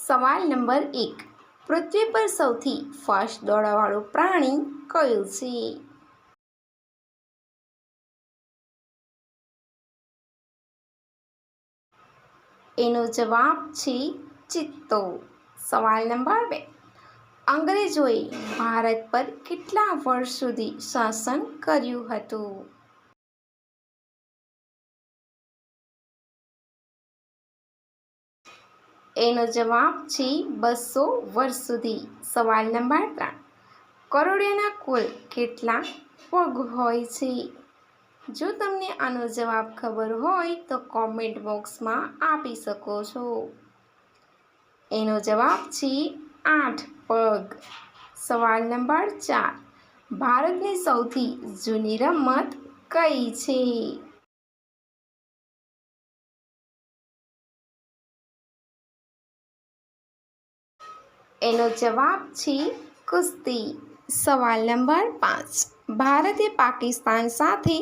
સવાલ નંબર 1. પૃથ્વી પર સૌથી ફાસ્ટ દોડવાવાળું પ્રાણી કયું છે? એનો જવાબ છે ચિત્તો. સવાલ નંબર 2. અંગ્રેજોએ ભારત પર કેટલા વર્ષ સુધી શાસન કર્યું હતું? એનો જવાબ છે 200 વર્ષ સુધી. સવાલ નંબર 3. કરોળિયાના કુલ કેટલા પગ હોય છે? જો તમને આનો જવાબ ખબર હોય તો કોમેન્ટ બોક્સમાં આપી શકો છો. એનો જવાબ છે 8 પગ. સવાલ નંબર 4. ભારતની સૌથી જૂની રમત કઈ છે? એનો જવાબ છે કુસ્તી. સવાલ નંબર 5. ભારતે પાકિસ્તાન સાથે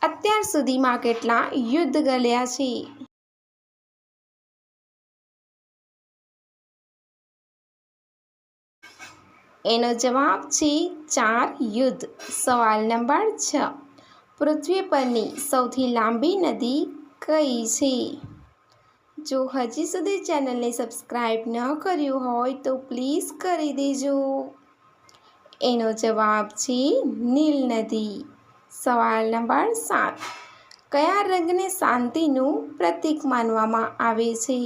અત્યાર સુધીમાં કેટલા યુદ્ધ લડ્યા છે? એનો જવાબ છે 4 યુદ્ધ. સવાલ નંબર 6. પૃથ્વી પરની સૌથી લાંબી નદી કઈ છે? જો હજી સુધી ચેનલને સબસ્ક્રાઈબ ન કર્યું હોય તો પ્લીઝ કરી દેજો. એનો જવાબ છે નીલ નદી. સવાલ નંબર 7. કયા રંગને શાંતિનું પ્રતીક માનવામાં આવે છે?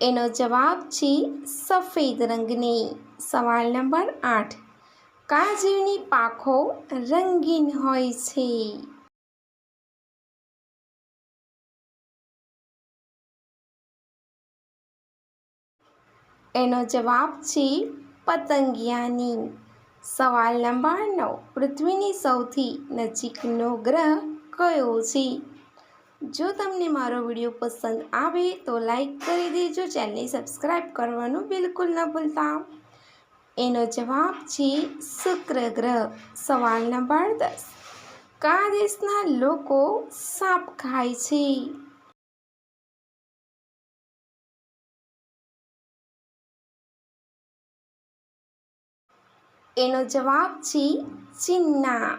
એનો જવાબ છે સફેદ રંગની. સવાલ નંબર 8. કયા જીવની પાંખો રંગીન હોય છે? એનો જવાબ છે પતંગિયાની. સવાલ નંબર 9. પૃથ્વીની સૌથી નજીકનો ગ્રહ કયો છે? જો તમને મારો વિડીયો પસંદ આવે તો લાઈક કરી દેજો. ચેનલને સબસ્ક્રાઈબ કરવાનું બિલકુલ ન ભૂલતા. એનો જવાબ છે શુક્ર ગ્રહ. સવાલ નંબર 10. કયા દેશના લોકો સાપ ખાય છે? એનો જવાબ છે ચીનના.